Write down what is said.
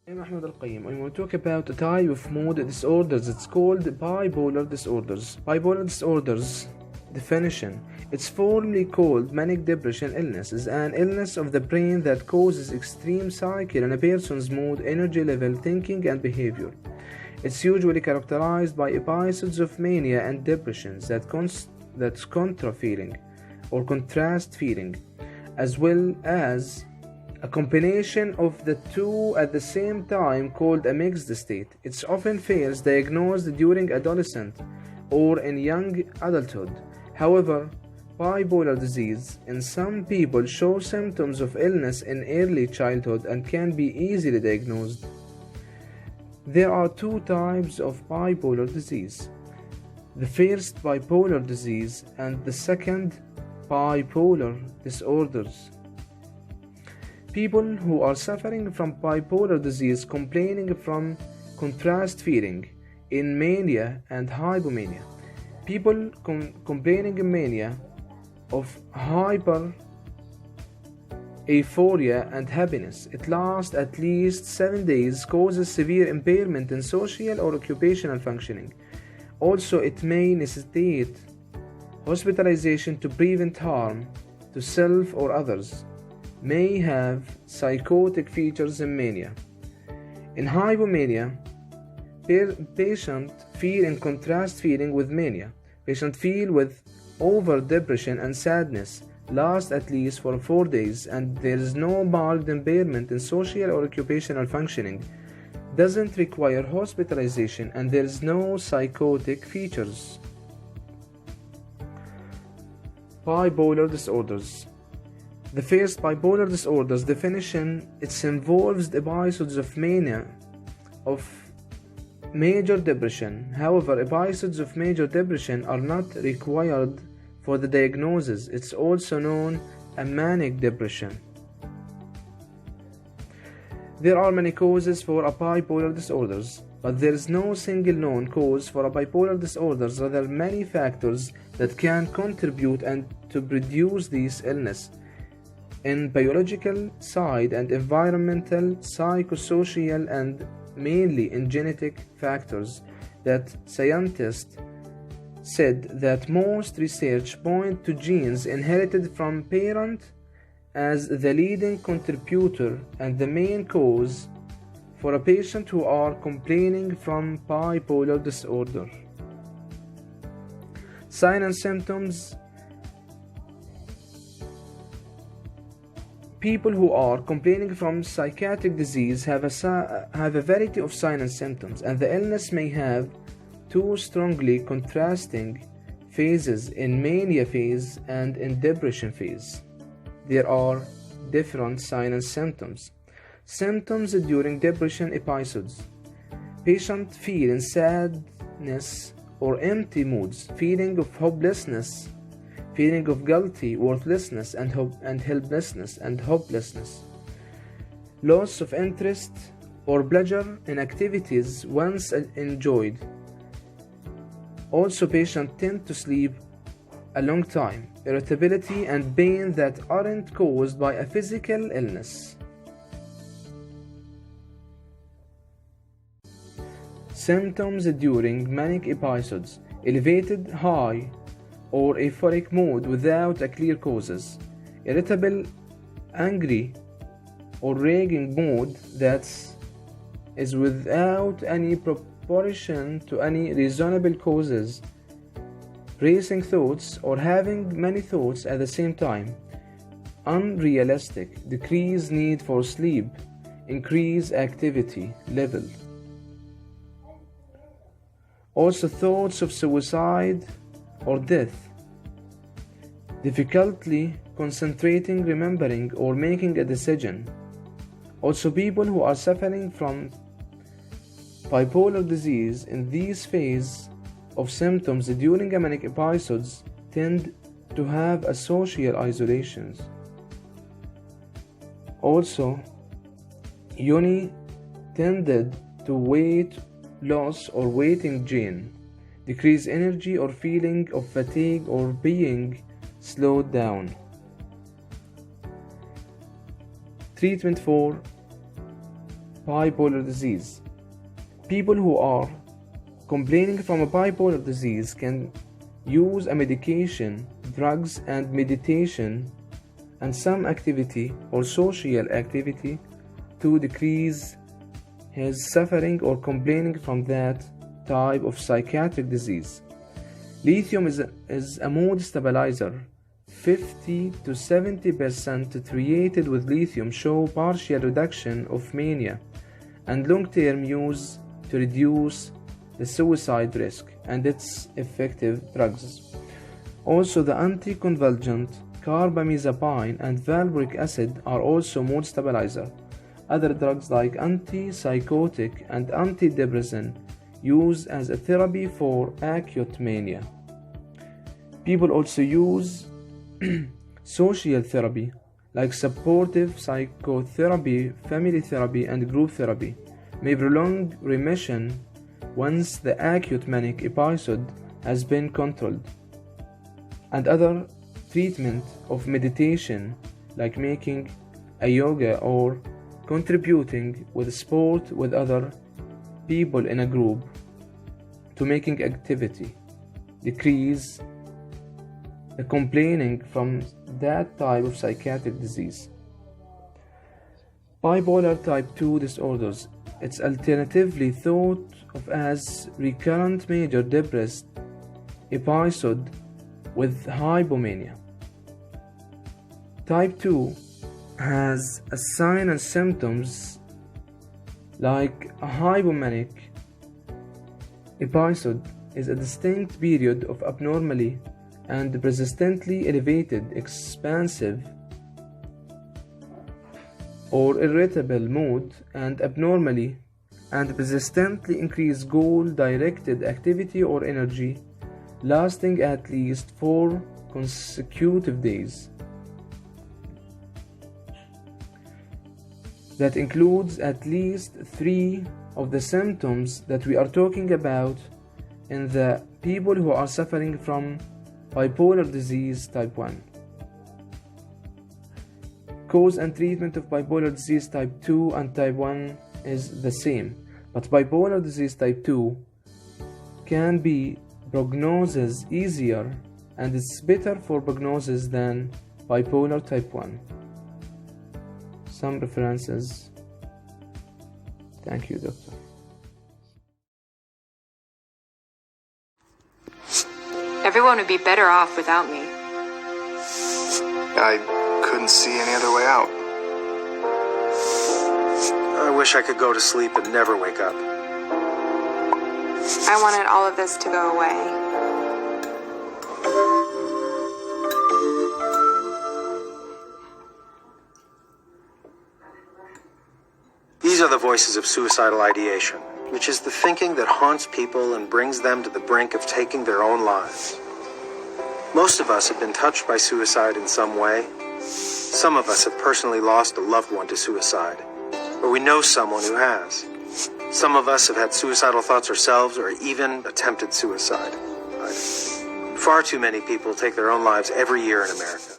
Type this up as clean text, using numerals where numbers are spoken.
I'm Ahmed Al-Qayyim. I want to talk about a type of mood disorders. It's called bipolar disorders. Bipolar disorders definition. It's formally called manic depression illness. Is an illness of the brain that causes extreme cycle in a person's mood, energy level, thinking, and behavior. It's usually characterized by episodes of mania and depressions that's contra feeling or contrast feeling, as well as a combination of the two at the same time called a mixed state. It's often first diagnosed during adolescence or in young adulthood. However, bipolar disease in some people show symptoms of illness in early childhood and can be easily diagnosed. There are two types of bipolar disease. The first, bipolar disease, and the second, bipolar disorders. People who are suffering from bipolar disease complaining from contrast feeling in mania and hypomania. People complaining in mania of hyper euphoria and happiness. It lasts at least 7 days, causes severe impairment in social or occupational functioning. Also, it may necessitate hospitalization to prevent harm to self or others. May have psychotic features in mania. In hypomania, patient feel in contrast feeling with mania. Patient feel with over depression and sadness last at least for 4 days, and there is no marked impairment in social or occupational functioning. Doesn't require hospitalization, and there is no psychotic features. Bipolar disorders. The first, bipolar disorders definition. It involves episodes of mania of major depression. However, episodes of major depression are not required for the diagnosis. It's also known as manic depression. There are many causes for a bipolar disorders, but there is no single known cause for a bipolar disorders. There are many factors that can contribute and to produce this illness. In biological side and environmental, psychosocial, and mainly in genetic factors that scientists said that most research point to genes inherited from parent as the leading contributor and the main cause for a patient who are complaining from bipolar disorder. Signs and symptoms. People who are complaining from psychiatric disease have a variety of signs and symptoms, and the illness may have two strongly contrasting phases in mania phase and in depression phase. There are different signs and symptoms. Symptoms during depression episodes. Patient feel in sadness or empty moods, feeling of hopelessness, feeling of guilty, worthlessness, and helplessness and hopelessness. Loss of interest or pleasure in activities once enjoyed. Also, patients tend to sleep a long time. Irritability and pain that aren't caused by a physical illness. Symptoms during manic episodes. Elevated, high, or euphoric mood without a clear causes. Irritable, angry, or raging mood that is without any proportion to any reasonable causes. Racing thoughts or having many thoughts at the same time. Unrealistic, decreased need for sleep, increased activity level. Also, thoughts of suicide or death. Difficulty concentrating, remembering, or making a decision. Also, people who are suffering from bipolar disease in these phase of symptoms during manic episodes tend to have a social isolation. Also, tended to weight loss or weight gain, decreased energy or feeling of fatigue or being slowed down. Treatment for bipolar disease. People who are complaining from a bipolar disease can use a medication, drugs, and meditation, and some activity or social activity to decrease his suffering or complaining from that type of psychiatric disease. Lithium is a mood stabilizer. 50 to 70% treated with lithium show partial reduction of mania and long-term use to reduce the suicide risk, and its effective drugs. Also, the anticonvulsant carbamazepine and valproic acid are also mood stabilizer. Other drugs like antipsychotic and antidepressant used as a therapy for acute mania. People also use social therapy like supportive psychotherapy, family therapy, and group therapy may prolong remission once the acute manic episode has been controlled. And other treatment of meditation like making a yoga or contributing with sport with other people in a group to making activity decrease the complaining from that type of psychiatric disease. Bipolar type 2 disorders. It's alternatively thought of as recurrent major depressive episode with hypomania. Type 2 has a sign and symptoms like a hypomanic episode is a distinct period of abnormally and persistently elevated, expansive, or irritable mood and abnormally and persistently increased goal-directed activity or energy lasting at least 4 consecutive days. That includes at least 3 of the symptoms that we are talking about in the people who are suffering from bipolar disease type 1. Cause and treatment of bipolar disease type 2 and type 1 is the same, but bipolar disease type 2 can be prognosis easier and it's better for prognosis than bipolar type 1. Some references. Thank you, doctor. Everyone would be better off without me. I couldn't see any other way out. I wish I could go to sleep and never wake up. I wanted all of this to go away. These are the voices of suicidal ideation, which is the thinking that haunts people and brings them to the brink of taking their own lives. Most of us have been touched by suicide in some way. Some of us have personally lost a loved one to suicide, or we know someone who has. Some of us have had suicidal thoughts ourselves or even attempted suicide. Far too many people take their own lives every year in America.